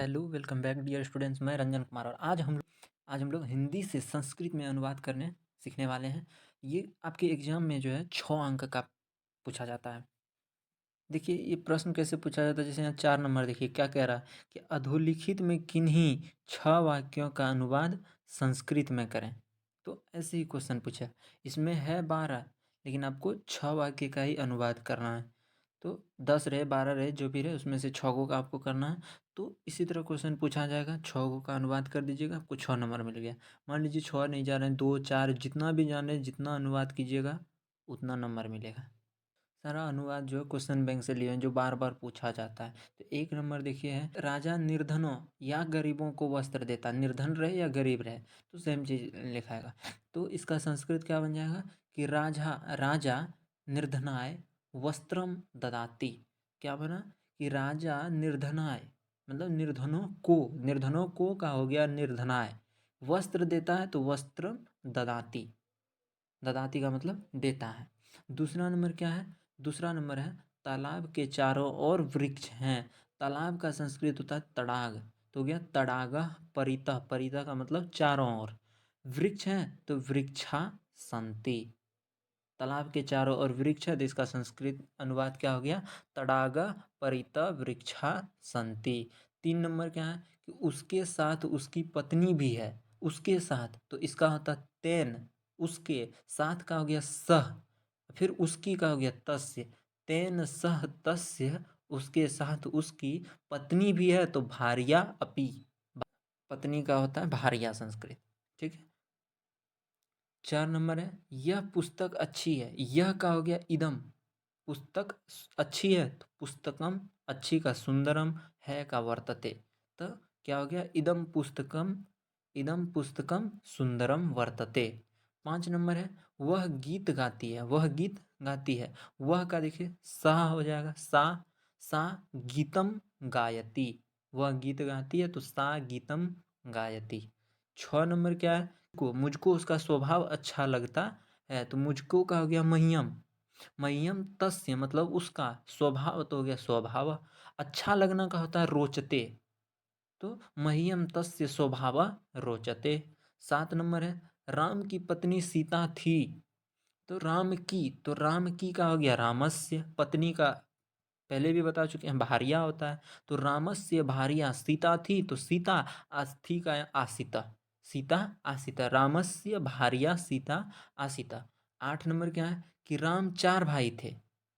Hello, welcome back dear students. मैं रंजन कुमार और आज हम लोग हिंदी से संस्कृत में अनुवाद करने सीखने वाले हैं। ये आपके एग्जाम में जो है 6 अंक का पूछा जाता है। देखिए ये प्रश्न कैसे पूछा जाता है, जैसे यहाँ 4 नंबर देखिए क्या कह रहा है कि अधोलिखित में किन्हीं 6 वाक्यों का अनुवाद संस्कृत में करें। तो ऐसे ही क्वेश्चन पूछा, इसमें है 12 लेकिन आपको 6 वाक्य का ही अनुवाद करना है। तो 10 रहे 12 रहे जो भी रहे उसमें से 6 का आपको करना है। तो इसी तरह क्वेश्चन पूछा जाएगा, 6 का अनुवाद कर दीजिएगा, आपको 6 नंबर मिल गया। मान लीजिए 6 नहीं जा रहे हैं, 2 4 जितना भी जाने जितना अनुवाद कीजिएगा उतना नंबर मिलेगा। सारा अनुवाद जो है क्वेश्चन बैंक से लिए हैं जो बार बार पूछा जाता है। तो 1 नंबर देखिए है, राजा निर्धनों या गरीबों को वस्त्र देता, निर्धन रहे या गरीब रहे तो सेम चीज लिखाएगा। तो इसका संस्कृत क्या बन जाएगा कि राजा राजा निर्धनाय वस्त्रम ददाति। क्या बना कि राजा निर्धनाय मतलब निर्धनों को का हो गया निर्धनाय, वस्त्र देता है तो वस्त्र ददाति, ददाती का मतलब देता है। दूसरा नंबर क्या है, दूसरा नंबर है तालाब के चारों ओर वृक्ष हैं। तालाब का संस्कृत होता है तड़ाग, तो हो गया तड़ागः परितः, परितः का मतलब चारों ओर। वृक्ष हैं तो वृक्षा संति, तालाब के चारों ओर वृक्ष है तो इसका संस्कृत अनुवाद क्या हो गया तड़ागा परितः वृक्षा संति। 3 नंबर क्या है कि उसके साथ उसकी पत्नी भी है, उसके साथ तो इसका होता तेन, उसके साथ का हो गया सह, फिर उसकी का हो गया तस्य, तेन सह तस्य, उसके साथ उसकी पत्नी भी है तो भार्या अपि, पत्नी का होता है भार्या संस्कृत। ठीक है। 4 नंबर है यह पुस्तक अच्छी है, यह का हो गया इदम, पुस्तक अच्छी है तो पुस्तकम, अच्छी का सुंदरम, है का वर्तते, तो क्या हो गया इदम पुस्तकम सुंदरम वर्तते। 5 नंबर है वह गीत गाती है, वह गीत गाती है, वह का देखिए सा हो जाएगा, सा गीतम गायती, वह गीत गाती है तो सा गीतम गायती। 6 नंबर क्या है को मुझको उसका स्वभाव अच्छा लगता है तो मुझको का हो गया मह्यम, मह्यम तस्य मतलब उसका, स्वभाव तो हो गया स्वभाव, अच्छा लगना का होता है रोचते, तो मह्यम तस्य स्वभाव रोचते। 7 नंबर है राम की पत्नी सीता थी, तो राम की का हो गया रामस्य, पत्नी का पहले भी बता चुके हैं भार्या होता है, तो रामस्य भार्या सीता थी तो सीता आस्थी का आसिता, सीता आसिता, रामस्य भार्या सीता आसिता। 8 नंबर क्या है कि राम 4 भाई थे,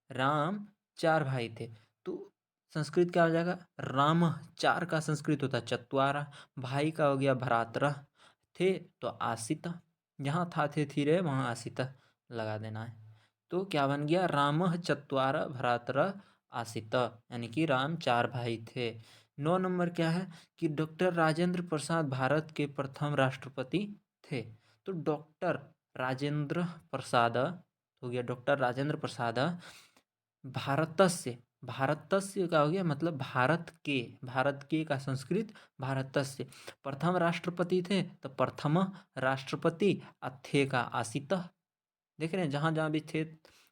राम 4 भाई थे तो संस्कृत क्या हो जाएगा राम, 4 का संस्कृत होता है चत्वारा, भाई का हो गया भ्रातरा, थे तो आसिता, जहाँ था थे थी रहे वहाँ आसिता लगा देना है। तो क्या बन गया रामः चत्वारः भ्रातरः आसित, यानी कि राम 4 भाई थे। 9 नंबर क्या है कि डॉक्टर राजेंद्र प्रसाद भारत के प्रथम राष्ट्रपति थे, तो डॉक्टर राजेंद्र प्रसाद हो गया, डॉक्टर राजेंद्र प्रसाद भारतस्य, भारतस्य का हो गया मतलब भारत के का संस्कृत भारतस्य, प्रथम राष्ट्रपति थे तो प्रथम राष्ट्रपति, अथे का आसित, देख रहे हैं जहाँ जहाँ भी थे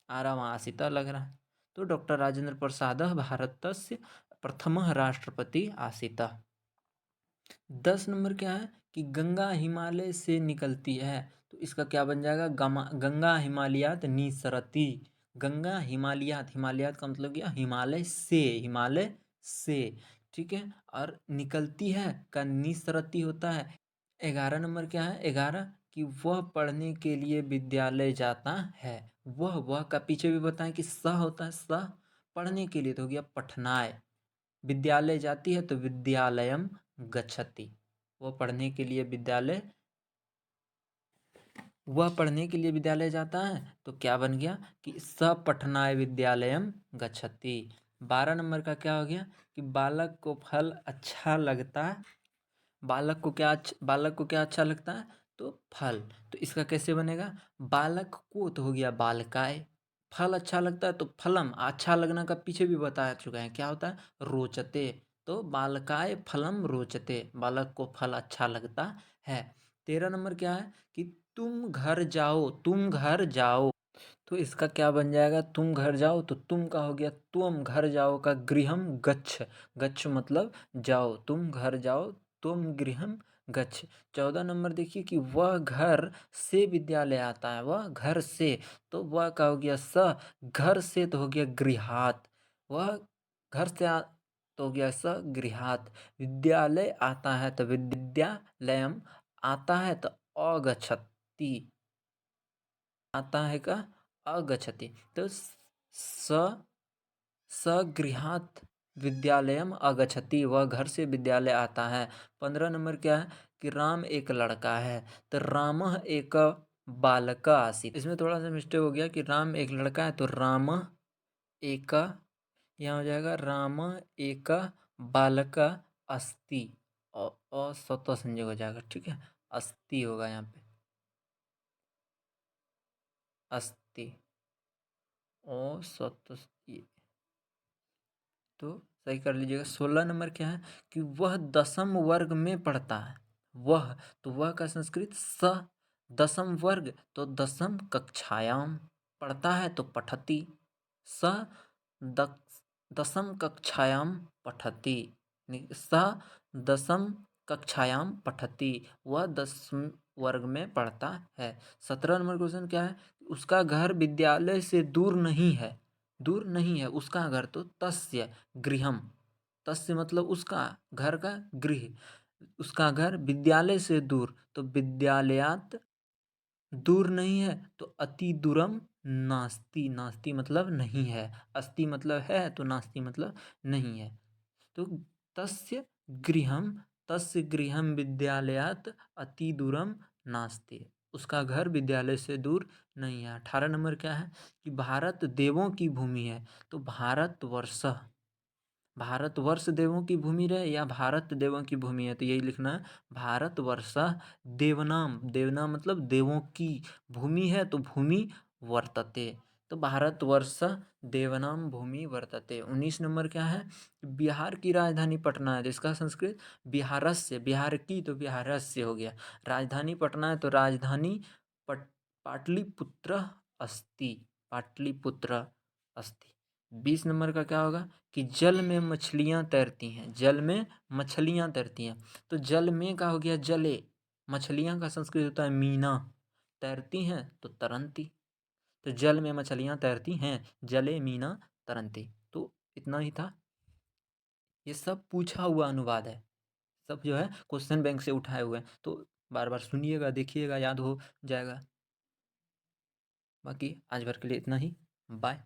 आ रहा वहाँ आसिता लग रहा है। तो डॉक्टर राजेंद्र प्रसाद भारतस्य प्रथम राष्ट्रपति आसिता। 10 नंबर क्या है कि गंगा हिमालय से निकलती है, तो इसका क्या बन जाएगा गंगा हिमालयात निसरती, गंगा हिमालयात, हिमालयात का मतलब क्या हिमालय से, हिमालय से, ठीक है। और निकलती है का निसरती होता है। 11 नंबर क्या है 11 कि वह पढ़ने के लिए विद्यालय जाता है, वह का पीछे भी बताएं कि स होता है, स पढ़ने के लिए तो हो गया पठनाय, विद्यालय जाती है तो विद्यालयम गच्छति, वह पढ़ने के लिए विद्यालय जाता है तो क्या बन गया कि स पठनाय विद्यालयम गच्छति। 12 नंबर का क्या हो गया कि बालक को फल अच्छा लगता है, बालक को क्या अच्छा लगता है तो फल, तो इसका कैसे बनेगा बालक को तो हो गया बालकाय, फल अच्छा लगता है तो फलम, अच्छा लगना का पीछे भी बता चुका है क्या होता है रोचते, तो बालकाय फलम रोचते, बालक को फल अच्छा लगता है। 13 नंबर क्या है कि तुम घर जाओ, तुम घर जाओ, तो इसका क्या बन जाएगा, तुम घर जाओ, तो तुम का हो गया तुम घर जाओ का गृहम गच्छ। गच्छ मतलब जाओ, तुम घर जाओ, तुम गृहम गच्छ। 14 नंबर देखिए कि वह घर से विद्यालय आता है, वह घर से, तो वह का हो गया स, घर से तो हो गया गृहात, वह घर से तो हो गया स गृहात। विद्यालय आता है तो विद्यालयम, आता है तो अगच्छति, आता है का अगच्छति, तो सगृहात विद्यालयम अगच्छति, वह घर से विद्यालय आता है। 15 नंबर क्या है कि राम एक लड़का है, तो रामः एक बालक आसीत्। इसमें थोड़ा सा मिस्टेक हो गया कि राम एक लड़का है, तो राम एक, यहाँ हो जाएगा राम एक बालक अस्ति, और असत संजय हो जाएगा, ठीक है, अस्ति होगा यहाँ पे, अस्ति, असत, तो सही कर लीजिएगा। 16 नंबर क्या है कि वह दसम वर्ग में पढ़ता है, वह, तो वह का संस्कृत स, दसम वर्ग तो दसम कक्षायाम, पढ़ता है तो पठति, स दसम कक्षायाम पठति, स दसम कक्षायाम पठति, वह 10वीं वर्ग में पढ़ता है। 17 नंबर क्वेश्चन क्या है, उसका घर विद्यालय से दूर नहीं है, दूर नहीं है उसका घर, तो तस्य गृहम, तस्य मतलब उसका, घर का गृह, उसका घर विद्यालय से दूर, तो विद्यालयात दूर नहीं है, तो अति दूरम नास्ति, नास्ति मतलब नहीं है, अस्ति मतलब है, तो नास्ति मतलब नहीं है, तो तस्य गृहम, तस्य गृहम विद्यालयात अति दूरम नास्ति, उसका घर विद्यालय से दूर नहीं है। 18 नंबर क्या है कि भारत देवों की भूमि है, तो भारतवर्ष, भारतवर्ष देवों की भूमि रहे या भारत देवों की भूमि है, तो यही लिखना है, भारतवर्ष देवनाम, देवनाम मतलब देवों की भूमि है, तो भूमि वर्तते, तो भारतवर्ष देवनाम भूमि वर्तते। 19 नंबर क्या है, बिहार की राजधानी पटना है, तो इसका संस्कृत बिहारस्य, बिहार की तो बिहारस्य हो गया, राजधानी पटना है तो राजधानी पट पाटलिपुत्र अस्ति, पाटलिपुत्र अस्ति। 20 नंबर का क्या होगा कि जल में मछलियाँ तैरती हैं, जल में मछलियाँ तैरती हैं, तो जल में का हो गया जले, मछलियाँ का संस्कृत होता है मीना, तैरती हैं तो तरंती, तो जल में मछलियाँ तैरती हैं, जले मीना तरंती। तो इतना ही था, ये सब पूछा हुआ अनुवाद है, सब जो है क्वेश्चन बैंक से उठाए हुए हैं, तो बार बार सुनिएगा, देखिएगा, याद हो जाएगा। बाकी आज भर के लिए इतना ही, बाय।